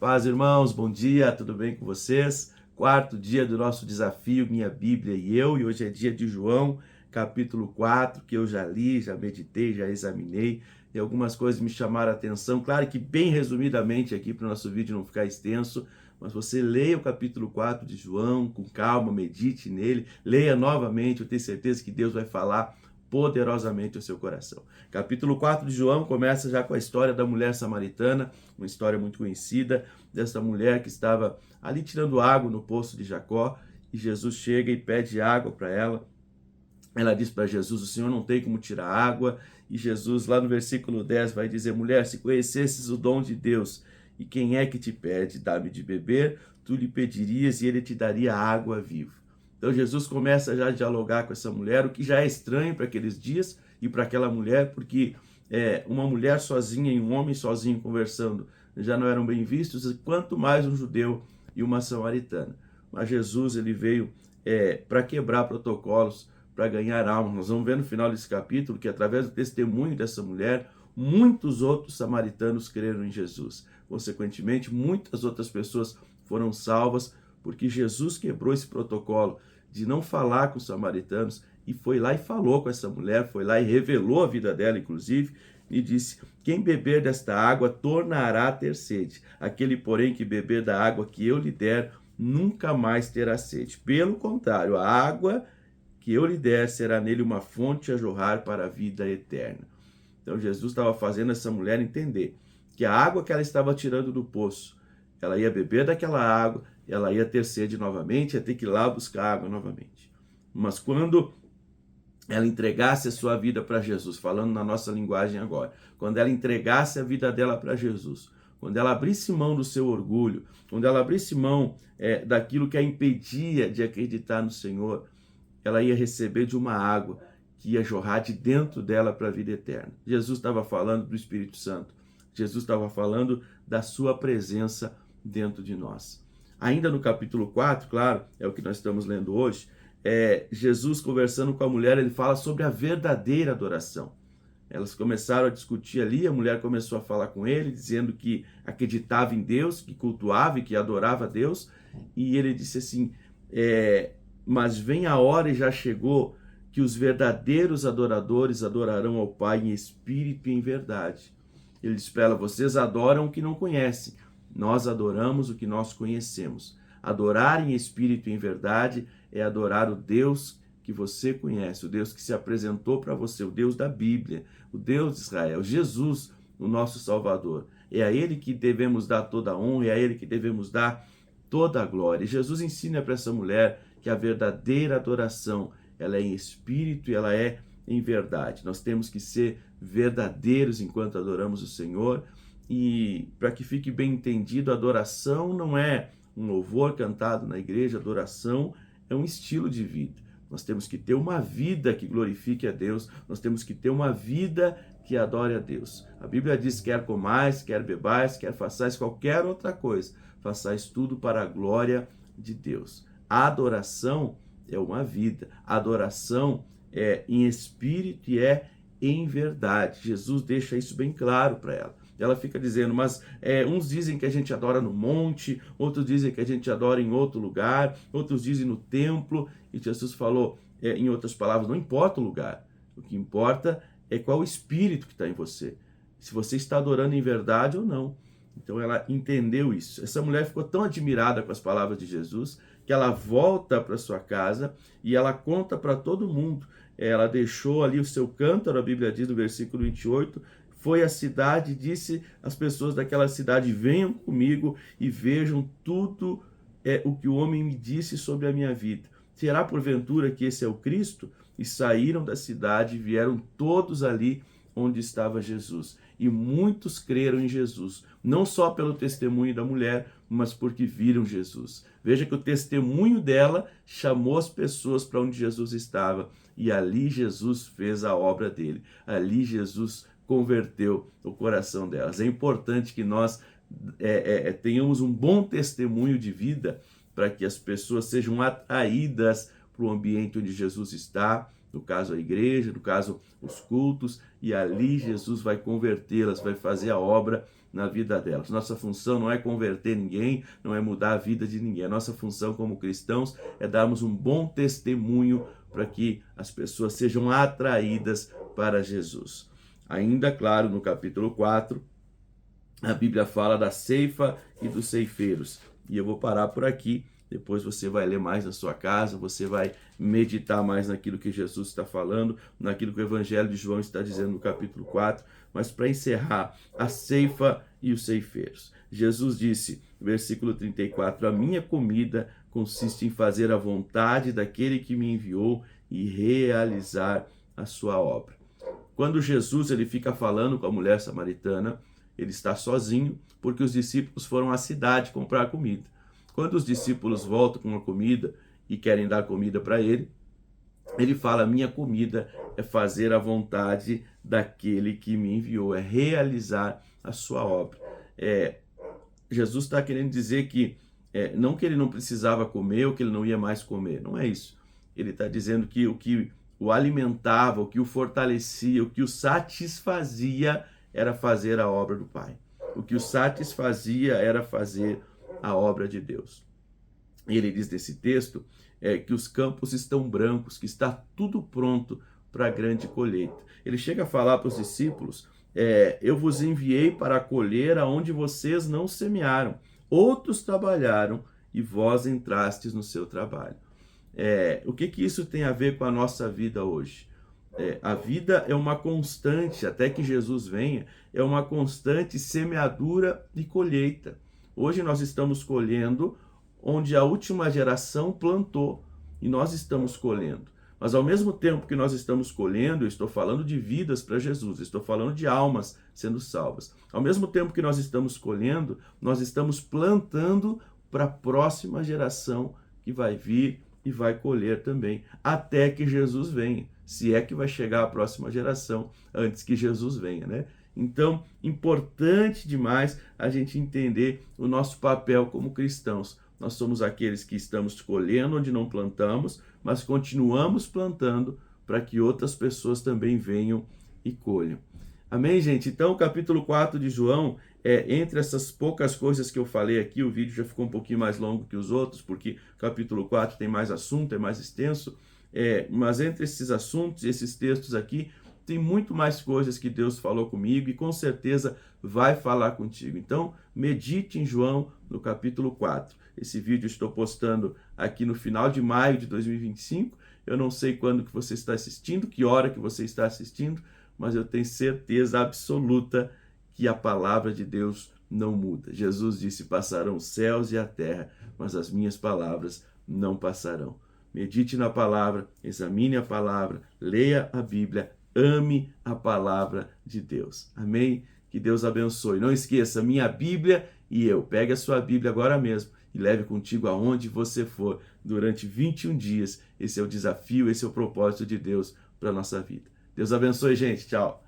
Paz, irmãos, bom dia, tudo bem com vocês? Quarto dia do nosso desafio, Minha Bíblia e Eu, e hoje é dia de João, capítulo 4, que eu já li, já meditei, já examinei, e algumas coisas me chamaram a atenção, claro que bem resumidamente aqui para o nosso vídeo não ficar extenso, mas você leia o capítulo 4 de João com calma, medite nele, leia novamente, eu tenho certeza que Deus vai falar poderosamente ao seu coração. Capítulo 4 de João começa já com a história da mulher samaritana, uma história muito conhecida, dessa mulher que estava ali tirando água no poço de Jacó, e Jesus chega e pede água para ela. Ela diz para Jesus: o Senhor não tem como tirar água, e Jesus lá no versículo 10 vai dizer: mulher, se conhecesses o dom de Deus, e quem é que te pede, dá-me de beber, tu lhe pedirias e ele te daria água viva. Então Jesus começa já a dialogar com essa mulher, o que já é estranho para aqueles dias e para aquela mulher, porque uma mulher sozinha e um homem sozinho conversando já não eram bem vistos, quanto mais um judeu e uma samaritana. Mas Jesus ele veio para quebrar protocolos, para ganhar almas. Nós vamos ver no final desse capítulo que através do testemunho dessa mulher, muitos outros samaritanos creram em Jesus. Consequentemente, muitas outras pessoas foram salvas, porque Jesus quebrou esse protocolo de não falar com os samaritanos e foi lá e falou com essa mulher, foi lá e revelou a vida dela, inclusive, e disse: quem beber desta água tornará a ter sede. Aquele, porém, que beber da água que eu lhe der, nunca mais terá sede. Pelo contrário, a água que eu lhe der será nele uma fonte a jorrar para a vida eterna. Então Jesus estava fazendo essa mulher entender que a água que ela estava tirando do poço, ela ia beber daquela água, ela ia ter sede novamente, ia ter que ir lá buscar água novamente. Mas quando ela entregasse a sua vida para Jesus, falando na nossa linguagem agora, quando ela entregasse a vida dela para Jesus, quando ela abrisse mão do seu orgulho, quando ela abrisse mão daquilo que a impedia de acreditar no Senhor, ela ia receber de uma água que ia jorrar de dentro dela para a vida eterna. Jesus estava falando do Espírito Santo. Jesus estava falando da sua presença dentro de nós. Ainda no capítulo 4, claro, é o que nós estamos lendo hoje, Jesus conversando com a mulher, ele fala sobre a verdadeira adoração. Elas começaram a discutir ali, a mulher começou a falar com ele, dizendo que acreditava em Deus, que cultuava e que adorava a Deus, e ele disse assim: mas vem a hora e já chegou que os verdadeiros adoradores adorarão ao Pai em espírito e em verdade. Ele diz para ela: vocês adoram o que não conhecem, nós adoramos o que nós conhecemos. Adorar em espírito e em verdade é adorar o Deus que você conhece, o Deus que se apresentou para você, o Deus da Bíblia, o Deus de Israel, Jesus, o nosso Salvador. É a Ele que devemos dar toda a honra, é a Ele que devemos dar toda a glória. E Jesus ensina para essa mulher que a verdadeira adoração, ela é em espírito e ela é em verdade. Nós temos que ser verdadeiros enquanto adoramos o Senhor. E para que fique bem entendido, adoração não é um louvor cantado na igreja, adoração é um estilo de vida. Nós temos que ter uma vida que glorifique a Deus, nós temos que ter uma vida que adore a Deus. A Bíblia diz: quer comais, quer bebais, quer façais qualquer outra coisa, façais tudo para a glória de Deus. A adoração é uma vida, a adoração é em espírito e é em verdade. Jesus deixa isso bem claro para ela. Ela fica dizendo: mas uns dizem que a gente adora no monte, outros dizem que a gente adora em outro lugar, outros dizem no templo. E Jesus falou, em outras palavras, não importa o lugar, o que importa é qual o espírito que está em você, se você está adorando em verdade ou não. Então ela entendeu isso. Essa mulher ficou tão admirada com as palavras de Jesus que ela volta para sua casa e ela conta para todo mundo. Ela deixou ali o seu cântaro, a Bíblia diz no versículo 28, foi à cidade e disse às pessoas daquela cidade: venham comigo e vejam tudo o que o homem me disse sobre a minha vida. Será porventura que esse é o Cristo? E saíram da cidade e vieram todos ali onde estava Jesus. E muitos creram em Jesus, não só pelo testemunho da mulher, mas porque viram Jesus. Veja que o testemunho dela chamou as pessoas para onde Jesus estava. E ali Jesus fez a obra dele. Ali Jesus converteu o coração delas. É importante que nós tenhamos um bom testemunho de vida para que as pessoas sejam atraídas para o ambiente onde Jesus está, no caso a igreja, no caso os cultos, e ali Jesus vai convertê-las, vai fazer a obra na vida delas. Nossa função não é converter ninguém, não é mudar a vida de ninguém. A nossa função como cristãos é darmos um bom testemunho para que as pessoas sejam atraídas para Jesus. Ainda, claro, no capítulo 4, a Bíblia fala da ceifa e dos ceifeiros. E eu vou parar por aqui. Depois você vai ler mais na sua casa, você vai meditar mais naquilo que Jesus está falando, naquilo que o Evangelho de João está dizendo no capítulo 4. Mas para encerrar, a ceifa e os ceifeiros. Jesus disse, versículo 34, a minha comida consiste em fazer a vontade daquele que me enviou e realizar a sua obra. Quando Jesus ele fica falando com a mulher samaritana, ele está sozinho porque os discípulos foram à cidade comprar comida. Quando os discípulos voltam com a comida e querem dar comida para ele, ele fala, minha comida é fazer a vontade daquele que me enviou, é realizar a sua obra. Jesus está querendo dizer que não que ele não precisava comer ou que ele não ia mais comer, não é isso. Ele está dizendo que o que o alimentava, o que o fortalecia, o que o satisfazia era fazer a obra do Pai. O que o satisfazia era fazer a obra de Deus. E ele diz nesse texto que os campos estão brancos, que está tudo pronto para a grande colheita. Ele chega a falar para os discípulos, eu vos enviei para colher aonde vocês não semearam. Outros trabalharam e vós entrastes no seu trabalho. O que isso tem a ver com a nossa vida hoje? A vida é uma constante, até que Jesus venha, é uma constante semeadura e colheita. Hoje nós estamos colhendo onde a última geração plantou e nós estamos colhendo. Mas ao mesmo tempo que nós estamos colhendo, eu estou falando de vidas para Jesus, eu estou falando de almas sendo salvas. Ao mesmo tempo que nós estamos colhendo, nós estamos plantando para a próxima geração que vai vir e vai colher também, até que Jesus venha, se é que vai chegar a próxima geração antes que Jesus venha, né? Então, importante demais a gente entender o nosso papel como cristãos. Nós somos aqueles que estamos colhendo onde não plantamos, mas continuamos plantando para que outras pessoas também venham e colham. Amém, gente? Então, o capítulo 4 de João, entre essas poucas coisas que eu falei aqui, o vídeo já ficou um pouquinho mais longo que os outros, porque o capítulo 4 tem mais assunto, é mais extenso, mas entre esses assuntos, esses textos aqui, tem muito mais coisas que Deus falou comigo e com certeza vai falar contigo. Então, medite em João no capítulo 4. Esse vídeo eu estou postando aqui no final de maio de 2025. Eu não sei quando que você está assistindo, que hora que você está assistindo, mas eu tenho certeza absoluta que a palavra de Deus não muda. Jesus disse, passarão os céus e a terra, mas as minhas palavras não passarão. Medite na palavra, examine a palavra, leia a Bíblia, ame a palavra de Deus. Amém? Que Deus abençoe. Não esqueça, minha Bíblia e eu. Pegue a sua Bíblia agora mesmo e leve contigo aonde você for durante 21 dias. Esse é o desafio, esse é o propósito de Deus para a nossa vida. Deus abençoe, gente. Tchau.